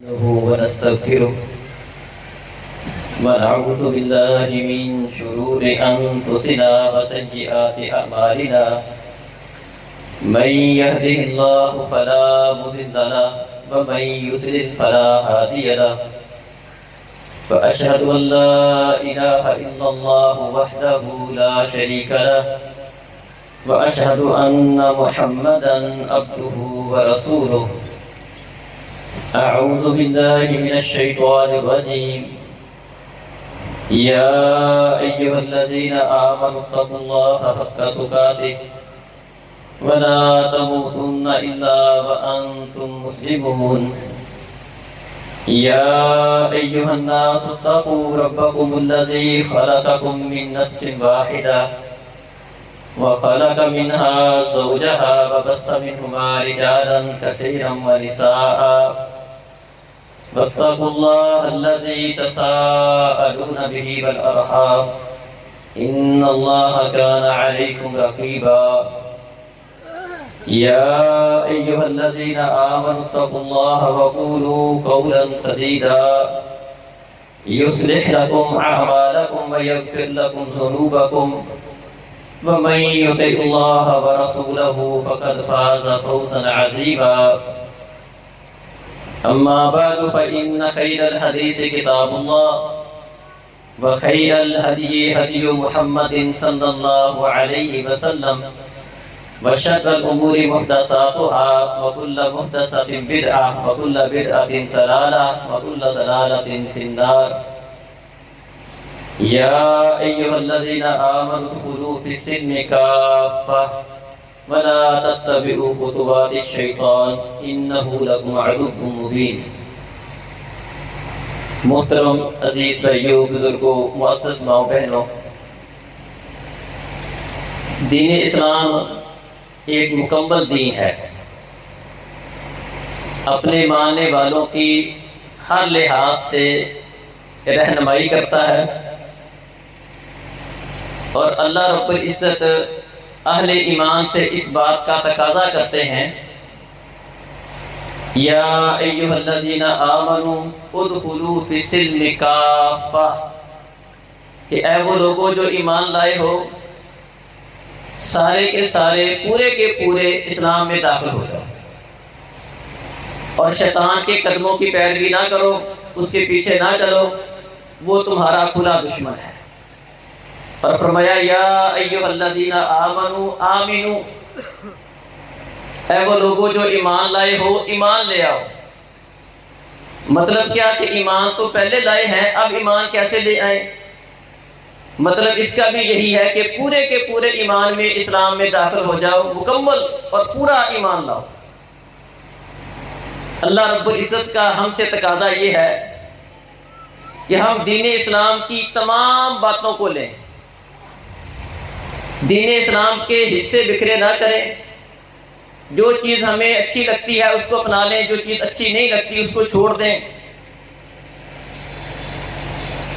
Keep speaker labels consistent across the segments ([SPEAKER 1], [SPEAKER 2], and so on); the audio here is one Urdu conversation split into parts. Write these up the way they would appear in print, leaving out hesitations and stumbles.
[SPEAKER 1] ونستغفره ونعوذ بالله من شرور أنفسنا وسيئات أعمالنا من يهده الله فلا مضل له ومن يضلل فلا هادي له فأشهد أن لا إله إلا الله وحده لا شريك له وأشهد أن محمدا عبده ورسوله. أعوذ بالله من الشيطان الرجيم. يا أيها الذين آمنوا اتقوا الله حق تقاته ولا تموتن إلا وأنتم مسلمون. يا أيها الناس اتقوا ربكم الذي خلقكم من نفس واحدة وخلق منها زوجها وبث منهما رجالا كثيرا ونساء واتقوا الله الذي تساءلون به والأرحام إن الله كان عليكم رقيبا. يا أيها الذين آمنوا اتقوا الله وقولوا قولا سديدا يصلح لكم أعمالكم ويغفر لكم ذنوبكم ومن يطع الله ورسوله فقد فاز فوزا عظيما. أما بعد فإن خير الحديث كتاب الله وخير الهدي هدي محمد صلى الله عليه وسلم وشر الأمور محدثاتها وكل محدثة بدعة وكل بدعة ضلالة وكل ضلالة في النار. يا أيها الذين آمنوا ادخلوا في السلم كافة ولا تتبعوا خطوات الشيطان إنه لكم عدو مبين. محترم عزیز بھائیوں، بزرگوں، معزز ماؤں بہنوں، دین اسلام ایک مکمل دین ہے. اپنے ماننے والوں کی ہر لحاظ سے رہنمائی کرتا ہے اور اللہ رب العزت اہل ایمان سے اس بات کا تقاضا کرتے ہیں، یا ایھا الذین آمنوا ادخلوا فی السلم کافہ، کہ اے وہ لوگوں جو ایمان لائے ہو، سارے کے سارے پورے کے پورے اسلام میں داخل ہو جاؤ اور شیطان کے قدموں کی پیروی نہ کرو، اس کے پیچھے نہ چلو، وہ تمہارا کھلا دشمن ہے. اور فرمایا یا ایھا الذین آمنوا آمنو، اے وہ لوگوں جو ایمان لائے ہو ایمان لے آؤ. مطلب کیا کہ ایمان تو پہلے لائے ہیں، اب ایمان کیسے لے آئیں؟ مطلب اس کا بھی یہی ہے کہ پورے کے پورے ایمان میں، اسلام میں داخل ہو جاؤ، مکمل اور پورا ایمان لاؤ. اللہ رب العزت کا ہم سے تقاضا یہ ہے کہ ہم دین اسلام کی تمام باتوں کو لیں، دین اسلام کے حصے بکھرے نہ کریں. جو چیز ہمیں اچھی لگتی ہے اس کو اپنا لیں، جو چیز اچھی نہیں لگتی اس کو چھوڑ دیں.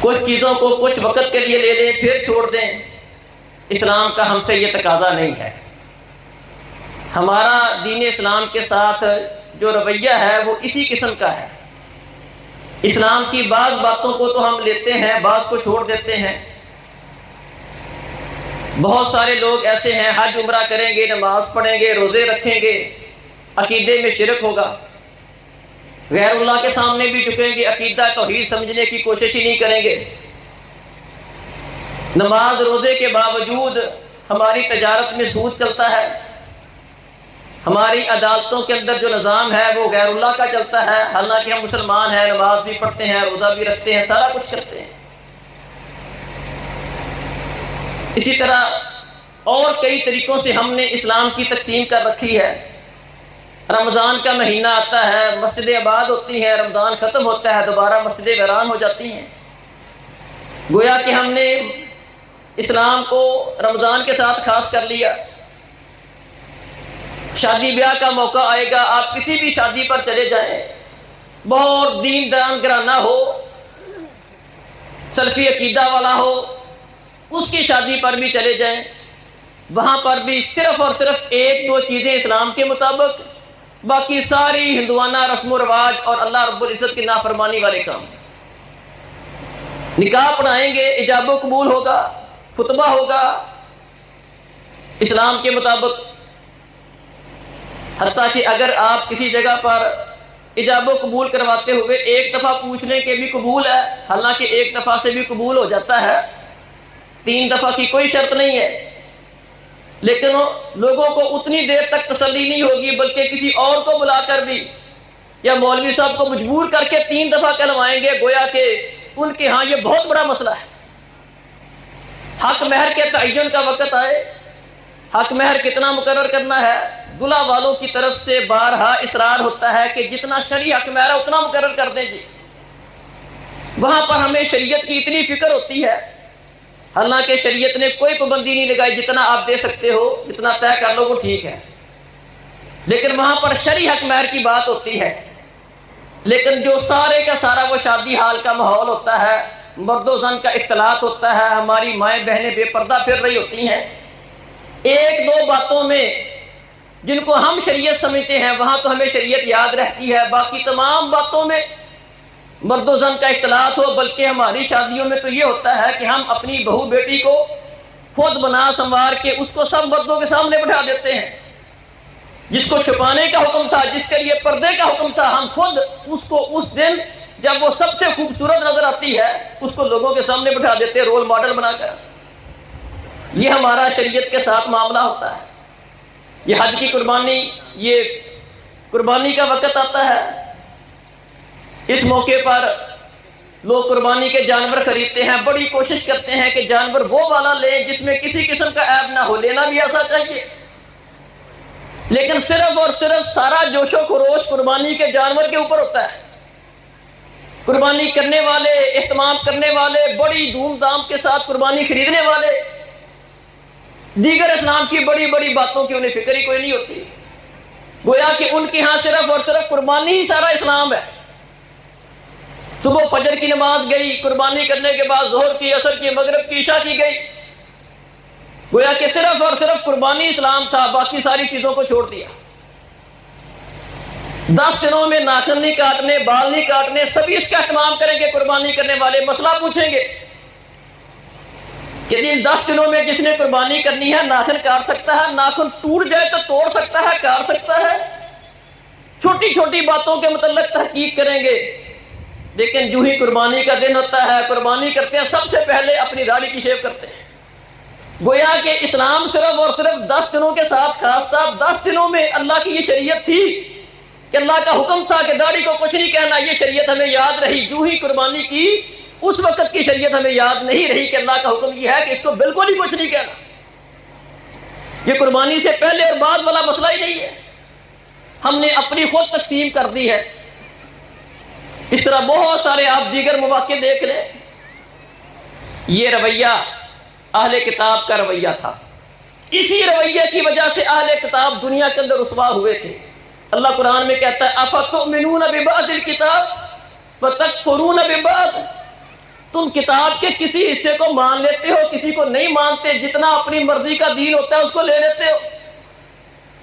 [SPEAKER 1] کچھ چیزوں کو کچھ وقت کے لیے لے لیں پھر چھوڑ دیں. اسلام کا ہم سے یہ تقاضا نہیں ہے. ہمارا دین اسلام کے ساتھ جو رویہ ہے وہ اسی قسم کا ہے. اسلام کی بعض باتوں کو تو ہم لیتے ہیں، بعض کو چھوڑ دیتے ہیں. بہت سارے لوگ ایسے ہیں، حج عمرہ کریں گے، نماز پڑھیں گے، روزے رکھیں گے، عقیدے میں شرک ہوگا، غیر اللہ کے سامنے بھی جھکیں گے، عقیدہ توحید سمجھنے کی کوشش ہی نہیں کریں گے. نماز روزے کے باوجود ہماری تجارت میں سود چلتا ہے، ہماری عدالتوں کے اندر جو نظام ہے وہ غیر اللہ کا چلتا ہے، حالانکہ ہم مسلمان ہیں، نماز بھی پڑھتے ہیں، روزہ بھی رکھتے ہیں، سارا کچھ کرتے ہیں. اسی طرح اور کئی طریقوں سے ہم نے اسلام کی تقسیم کر رکھی ہے. رمضان کا مہینہ آتا ہے، مسجدیں آباد ہوتی ہیں، رمضان ختم ہوتا ہے، دوبارہ مسجدیں ویران ہو جاتی ہیں. گویا کہ ہم نے اسلام کو رمضان کے ساتھ خاص کر لیا. شادی بیاہ کا موقع آئے گا، آپ کسی بھی شادی پر چلے جائیں، بہت دین دان گھرانہ ہو، سلفی عقیدہ والا ہو، اس کی شادی پر بھی چلے جائیں، وہاں پر بھی صرف اور صرف ایک دو چیزیں اسلام کے مطابق باقی ساری ہندوانہ رسم و رواج اور اللہ رب العزت کی نافرمانی والے کام. نکاح پڑھائیں گے، ایجاب و قبول ہوگا، خطبہ ہوگا اسلام کے مطابق. حتیٰ کہ اگر آپ کسی جگہ پر ایجاب و قبول کرواتے ہوئے ایک دفعہ پوچھنے کے بھی قبول ہے، حالانکہ ایک دفعہ سے بھی قبول ہو جاتا ہے، 3 دفعہ کی کوئی شرط نہیں ہے، لیکن لوگوں کو اتنی دیر تک تسلی نہیں ہوگی، بلکہ کسی اور کو بلا کر بھی یا مولوی صاحب کو مجبور کر کے 3 دفعہ کہلوائیں گے، گویا کہ ان کے ہاں یہ بہت بڑا مسئلہ ہے. حق مہر کے تعین کا وقت آئے، حق مہر کتنا مقرر کرنا ہے، دلہا والوں کی طرف سے بارہا اصرار ہوتا ہے کہ جتنا شرعی حق مہر ہے اتنا مقرر کر دیں جی. وہاں پر ہمیں شریعت کی اتنی فکر ہوتی ہے، حالانکہ شریعت نے کوئی پابندی نہیں لگائی، جتنا آپ دے سکتے ہو، جتنا طے کر لو وہ ٹھیک ہے، لیکن وہاں پر شرعی حق مہر کی بات ہوتی ہے. لیکن جو سارے کا سارا وہ شادی حال کا ماحول ہوتا ہے، مرد و زن کا اختلاط ہوتا ہے، ہماری مائیں بہنیں بے پردہ پھر رہی ہوتی ہیں، 1-2 باتوں میں جن کو ہم شریعت سمجھتے ہیں وہاں تو ہمیں شریعت یاد رہتی ہے، باقی تمام باتوں میں مرد و زن کا اختلاط ہو. بلکہ ہماری شادیوں میں تو یہ ہوتا ہے کہ ہم اپنی بہو بیٹی کو خود بنا سنوار کے اس کو سب مردوں کے سامنے بٹھا دیتے ہیں. جس کو چھپانے کا حکم تھا، جس کے لیے پردے کا حکم تھا، ہم خود اس کو اس دن جب وہ سب سے خوبصورت نظر آتی ہے اس کو لوگوں کے سامنے بٹھا دیتے ہیں رول ماڈل بنا کر. یہ ہمارا شریعت کے ساتھ معاملہ ہوتا ہے. یہ حج کی قربانی، یہ قربانی کا وقت آتا ہے، اس موقع پر لوگ قربانی کے جانور خریدتے ہیں، بڑی کوشش کرتے ہیں کہ جانور وہ والا لیں جس میں کسی قسم کا عیب نہ ہو، لینا بھی ایسا چاہیے، لیکن صرف اور صرف سارا جوش و خروش قربانی کے جانور کے اوپر ہوتا ہے. قربانی کرنے والے، اہتمام کرنے والے، بڑی دھوم دھام کے ساتھ قربانی خریدنے والے، دیگر اسلام کی بڑی بڑی باتوں کی انہیں فکر ہی کوئی نہیں ہوتی. گویا کہ ان کے ہاں صرف اور صرف قربانی ہی سارا اسلام ہے. صبح فجر کی نماز گئی، قربانی کرنے کے بعد ظہر کی، عصر کی، مغرب کی، عشاء کی گئی. گویا کہ صرف اور صرف قربانی اسلام تھا، باقی ساری چیزوں کو چھوڑ دیا. 10 دنوں میں ناخن نہیں کاٹنے، بال نہیں کاٹنے، سبھی اس کا اہتمام کریں گے. قربانی کرنے والے مسئلہ پوچھیں گے کہ ان 10 دنوں میں جس نے قربانی کرنی ہے ناخن کاٹ سکتا ہے؟ ناخن ٹوٹ جائے تو توڑ سکتا ہے، کاٹ سکتا ہے. چھوٹی چھوٹی باتوں کے متعلق تحقیق کریں گے. لیکن جو ہی قربانی کا دن ہوتا ہے، قربانی کرتے ہیں، سب سے پہلے اپنی داڑھی کی شیو کرتے ہیں. گویا کہ اسلام صرف اور صرف 10 دنوں کے ساتھ خاص تھا. 10 دنوں میں اللہ کی یہ شریعت تھی کہ اللہ کا حکم تھا کہ داڑھی کو کچھ نہیں کہنا. یہ شریعت ہمیں یاد رہی. جو ہی قربانی کی اس وقت کی شریعت ہمیں یاد نہیں رہی کہ اللہ کا حکم یہ ہے کہ اس کو بالکل ہی کچھ نہیں کہنا. یہ قربانی سے پہلے اور بعد والا مسئلہ ہی نہیں ہے، ہم نے اپنی خود تقسیم کر دی ہے. اس طرح بہت سارے آپ دیگر مواقع دیکھ لیں. یہ رویہ اہل کتاب کا رویہ تھا. اسی رویے کی وجہ سے اہل کتاب دنیا کے اندر رسوا ہوئے تھے. اللہ قرآن میں کہتا ہے اَفَتُؤْمِنُونَ بِبَعْضِ الْكِتَابِ وَتَكْفُرُونَ بِبَعْضٍ، تم کتاب کے کسی حصے کو مان لیتے ہو، کسی کو نہیں مانتے. جتنا اپنی مرضی کا دین ہوتا ہے اس کو لے لیتے ہو.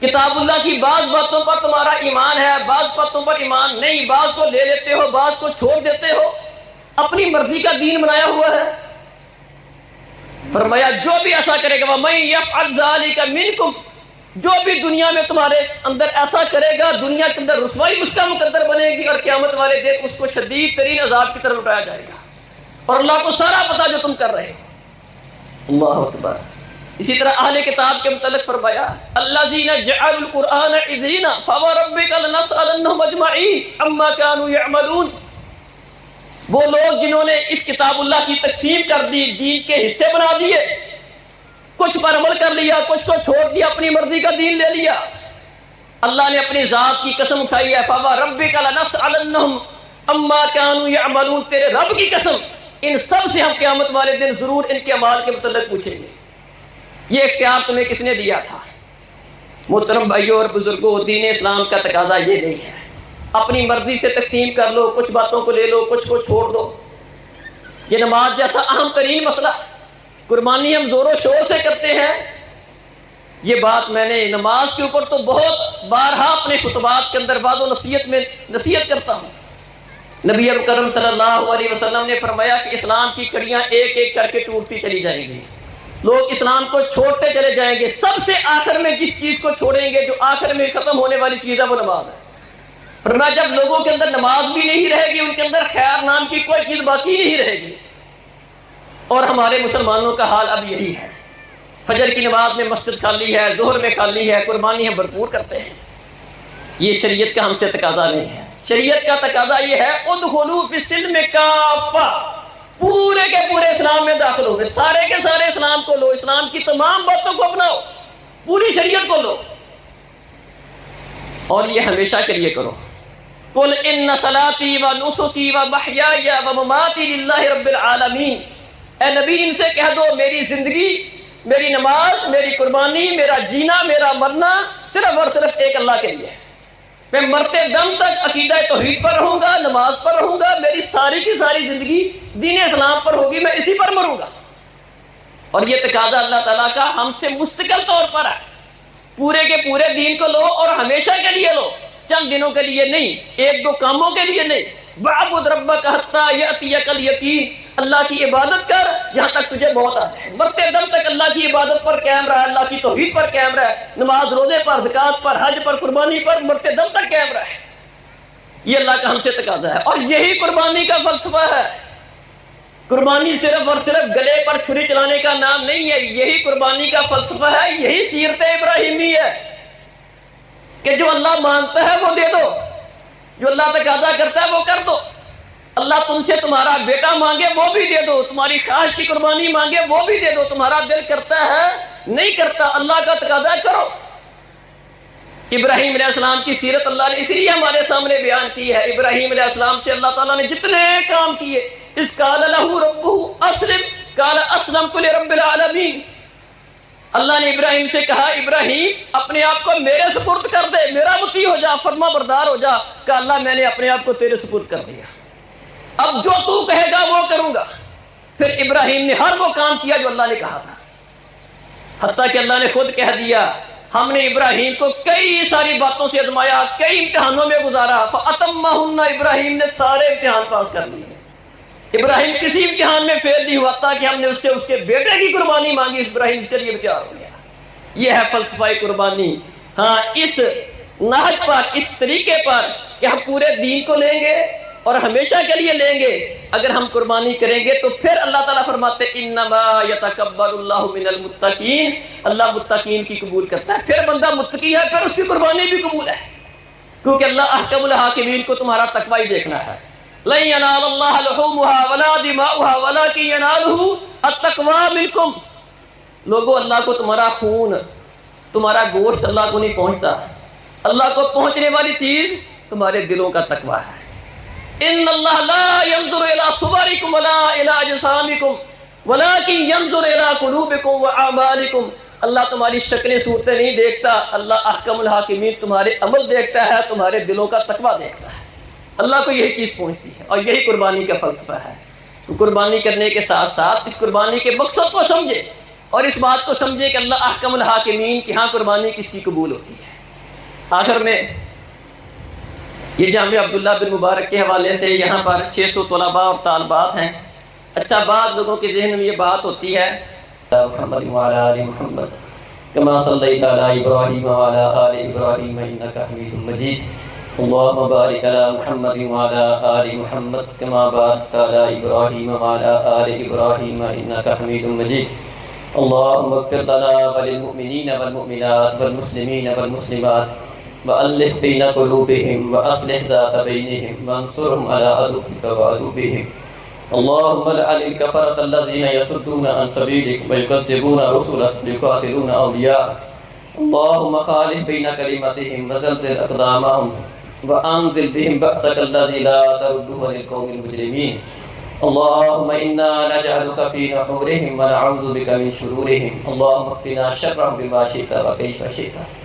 [SPEAKER 1] کتاب اللہ کی بعض باتوں پر تمہارا ایمان ہے، بعض باتوں پر ایمان نہیں، بعض کو لے لیتے ہو، بعض کو چھوڑ دیتے ہو. اپنی مرضی کا دین بنایا ہوا ہے. فرمایا جو بھی ایسا کرے گا وَمَن يَفْعَلْ ذَلِكَ مِنْكُمْ، جو بھی دنیا میں تمہارے اندر ایسا کرے گا، دنیا کے اندر رسوائی اس کا مقدر بنے گی اور قیامت والے دن اس کو شدید ترین عذاب کی طرف اٹھایا جائے گا. اور اللہ کو سارا پتا جو تم کر رہے ہو. اللہ اکبر. اسی طرح اہل کتاب کے متعلق فرمایا الذین جعلوا القرآن عضین فوربک لنسألنہم اجمعین عما کانوا یعملون. وہ لوگ جنہوں نے اس کتاب اللہ کی تقسیم کر دی، دین کے حصے بنا دیے، کچھ پر عمل کر لیا، کچھ کو چھوڑ دیا، اپنی مرضی کا دین لے لیا. اللہ نے اپنی ذات کی قسم اٹھائی ہے فوربک لنسألنہم عما کانوا یعملون. تیرے رب کی قسم ان سب سے ہم قیامت والے دن ضرور ان کے اعمال کے متعلق پوچھیں گے. یہ اختیار تمہیں کس نے دیا تھا؟ محترم بھائیوں اور بزرگوں، دین اسلام کا تقاضا یہ نہیں ہے اپنی مرضی سے تقسیم کر لو، کچھ باتوں کو لے لو، کچھ کو چھوڑ دو. یہ نماز جیسا اہم ترین مسئلہ، قربانی ہم زور و شور سے کرتے ہیں، یہ بات میں نے نماز کے اوپر تو بہت بارہا اپنے خطبات کے اندر وعظ و نصیحت میں نصیحت کرتا ہوں۔ نبی اکرم صلی اللہ علیہ وسلم نے فرمایا کہ اسلام کی کڑیاں ایک ایک کر کے ٹوٹتی چلی جائیں گی، لوگ اسلام کو چھوڑتے چلے جائیں گے، سب سے آخر میں جس چیز کو چھوڑیں گے جو آخر میں ختم ہونے والی چیز ہے وہ نماز ہے۔ فرمایا جب لوگوں کے اندر نماز بھی نہیں رہے گی، ان کے اندر خیر نام کی کوئی چیز باقی نہیں رہے گی۔ اور ہمارے مسلمانوں کا حال اب یہی ہے، فجر کی نماز میں مسجد خالی ہے، ظہر میں خالی ہے، قربانی ہم بھرپور کرتے ہیں۔ یہ شریعت کا ہم سے تقاضا نہیں ہے۔ شریعت کا تقاضا یہ ہے ادخلوا فی السلم کافہ، پورے کے پورے اسلام میں داخل ہو گئے، سارے کے سارے اسلام کو لو، اسلام کی تمام باتوں کو اپناؤ، پوری شریعت کو لو، اور یہ ہمیشہ کے لیے کرو۔ قل ان صلاتی و نسکی و محیای و مماتی للہ رب العالمین، اے نبی ان سے کہہ دو میری زندگی، میری نماز، میری قربانی، میرا جینا، میرا مرنا صرف اور صرف ایک اللہ کے لیے ہے۔ میں مرتے دم تک عقیدہ توحید پر رہوں گا، نماز پر رہوں گا، میری ساری کی ساری زندگی دین اسلام پر ہوگی، میں اسی پر مروں گا۔ اور یہ تقاضا اللہ تعالیٰ کا ہم سے مستقل طور پر ہے، پورے کے پورے دین کو لو اور ہمیشہ کے لیے لو، چند دنوں کے لیے نہیں، ایک دو کاموں کے لیے نہیں۔ وَاعْبُدْ رَبَّكَ حَتَّىٰ يَأْتِيَكَ الْيَقِينُ، اللہ کی عبادت کر جہاں تک تجھے موت آ جائے، مرتے دم تک اللہ کی عبادت پر قائم رہا، اللہ کی توحید پر قائم رہا، نماز روزے پر، زکوٰۃ پر، حج پر، قربانی پر مرتے دم تک قائم رہا۔ یہ اللہ کا ہم سے تقاضا ہے، اور یہی قربانی کا فلسفہ ہے۔ قربانی صرف اور صرف گلے پر چھری چلانے کا نام نہیں ہے، یہی قربانی کا فلسفہ ہے، یہی سیرت ابراہیمی ہے کہ جو اللہ مانتا ہے وہ دے دو، جو اللہ تقاضا کرتا ہے وہ کر دو۔ اللہ تم سے تمہارا بیٹا مانگے وہ بھی دے دو، تمہاری خواہش کی قربانی مانگے وہ بھی دے دو، تمہارا دل کرتا ہے نہیں کرتا، اللہ کا تقاضا کرو۔ ابراہیم علیہ السلام کی سیرت اللہ نے اس لیے ہمارے سامنے بیان کی ہے۔ ابراہیم علیہ السلام سے اللہ تعالیٰ نے جتنے کام کیے، اذ قال لہ ربہ اسلم قال اسلمت لرب العالمین، اللہ نے ابراہیم سے کہا ابراہیم اپنے آپ کو میرے سپرد کر دے، میرا مطیع ہو جا، فرما بردار ہو جا۔ کہا اللہ میں نے اپنے آپ کو تیرے سپرد کر دیا، اب جو تو کہے گا وہ کروں گا۔ پھر ابراہیم نے ہر وہ کام کیا جو اللہ نے کہا تھا، حتیٰ کہ اللہ نے خود کہہ دیا ہم نے ابراہیم کو کئی ساری باتوں سے آزمایا، کئی امتحانوں میں گزارا، فَأَتَمَّهُنَّ ابراہیم نے سارے امتحان پاس کر لیے، ابراہیم کسی امتحان میں فیل نہیں ہوا، تاکہ ہم نے اس سے اس کے بیٹے کی قربانی مانگی، ابراہیم کے لیے تیار ہو گیا۔ یہ ہے فلسفہ قربانی۔ ہاں، اس نہج پر، اس طریقے پر کہ ہم پورے دین کو لیں گے اور ہمیشہ کے لیے لیں گے، اگر ہم قربانی کریں گے تو پھر اللہ تعالیٰ فرماتے انما یتقبل اللہ من المتقین، اللہ متقین کی قبول کرتا ہے۔ پھر بندہ متقی ہے پھر اس کی قربانی بھی قبول ہے، کیونکہ اللہ احکم الحاکمین کو تمہارا تقوی دیکھنا ہے۔ لن ینال اللہ لحومها ولا دماؤها ولکن ینالہ التقوی منکم، لوگوں اللہ کو تمہارا خون، تمہارا گوشت اللہ کو نہیں پہنچتا، اللہ کو پہنچنے والی چیز تمہارے دلوں کا تقوی ہے۔ ان اللہ لا ينظر الى صورکم ولا الى اجسامکم ولکن ينظر الى قلوبکم واعمالکم، اللہ تمہاری شکلیں صورتیں نہیں دیکھتا، اللہ احکم الحاکمین تمہارے عمل دیکھتا ہے، تمہارے دلوں کا تقوی دیکھتا ہے۔ اللہ کو یہی چیز پہنچتی ہے، اور یہی قربانی کا فلسفہ ہے۔ تو قربانی کرنے کے ساتھ ساتھ اس قربانی کے مقصد کو سمجھے، اور اس بات کو سمجھے کہ اللہ احکم الحاکمین کی ہاں قربانی کس کی قبول ہوتی ہے۔ آخر میں یہ جامعہ عبداللہ بن مبارک کے حوالے سے یہاں پر 600 طلباء اور طالبات ہیں۔ اچھا، بعض لوگوں کے ذہن میں یہ بات ہوتی ہے محمد وعلی آل محمد کما صلیت علی ابراہیم وعلی آل ابراہیم انک حمید مجید، اللہم بارک علی محمد وعلی آل محمد کما بارکت علی ابراہیم وعلی آل ابراہیم انک حمید مجید، اللہم اغفر لنا وللمؤمنین والمؤمنات والمسلمین والمسلمات وألف بين قلوبهم وأصلح ذات بينهم وانصرهم على عدوك وعدوهم، اللهم لعن الكفرة الذين يصدون عن سبيلك ويكذبون رسلك ويقاتلون أولياءك، اللهم خالف بين كلمتهم وزلزل أقدامهم وأنزل بهم بأسك الذي لا ترده عن القوم المجرمين، اللهم إنا نجعلك في نحورهم ونعوذ بك من شرورهم، اللهم اكفنا شرهم بما شئت وكيف شئت،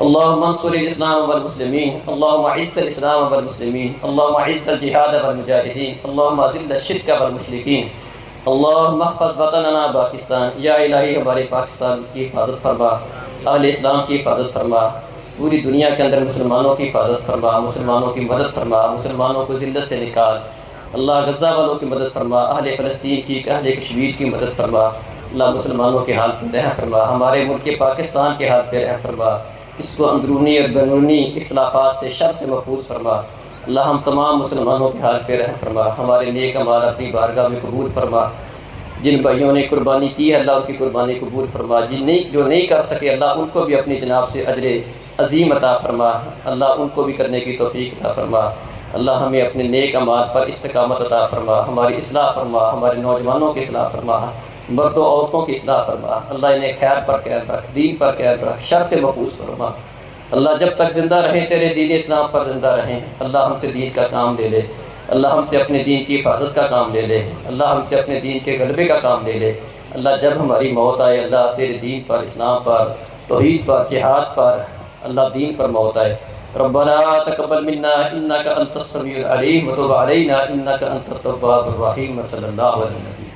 [SPEAKER 1] اللهم انصر الاسلام والمسلمين، اللهم اعز الاسلام والمسلمين، اللهم اعز الجهاد والمجاهدين، اللهم اذل الشرك والمشركين، اللهم احفظ وطننا پاکستان، یا الہی ہمارے پاکستان کی حفاظت فرما، اہل اسلام کی حفاظت فرما، پوری دنیا کے اندر مسلمانوں کی حفاظت فرما، مسلمانوں کی مدد فرما، مسلمانوں کو ذلت سے نکال۔ اللہ غزہ والوں کی مدد فرما، اہل فلسطین کی، اہل کشمیر کی مدد فرما۔ اللہ مسلمانوں کے حال پہ رحم فرما، ہمارے ملک پاکستان کے حال پہ رحم فرما، اس کو اندرونی اور بیرونی اختلافات سے، شر سے محفوظ فرما۔ اللہ ہم تمام مسلمانوں کے حال پہ رحم فرما، ہمارے نیک اعمال اپنی بارگاہ میں قبول فرما۔ جن بھائیوں نے قربانی کی ہے اللہ ان کی قربانی قبول فرما، جو نہیں کر سکے اللہ ان کو بھی اپنی جناب سے اجر عظیم عطا فرما، اللہ ان کو بھی کرنے کی توفیق عطا فرما۔ اللہ ہمیں اپنے نیک اعمال پر استقامت عطا فرما، ہماری اصلاح فرما، ہمارے نوجوانوں کی اصلاح فرما، مرد و عورتوں کی اصلاح فرما۔ اللہ انہیں خیر پر قائم رکھ، دین پر قائم رکھ، شر سے محفوظ فرما۔ اللہ جب تک زندہ رہیں تیرے دین اسلام پر زندہ رہیں، اللہ ہم سے دین کا کام لے لے، اللہ ہم سے اپنے دین کی حفاظت کا کام لے لے، اللہ ہم سے اپنے دین کے غلبے کا کام لے لے۔ اللہ جب ہماری موت آئے اللہ تیرے دین پر، اسلام پر، توحید پر، جہاد پر، اللہ دین پر موت آئے۔ ربنا تقبل منا انك انت السميع العليم وتب علينا انك انت التواب الرحيم صلی اللہ علیہ وسلم۔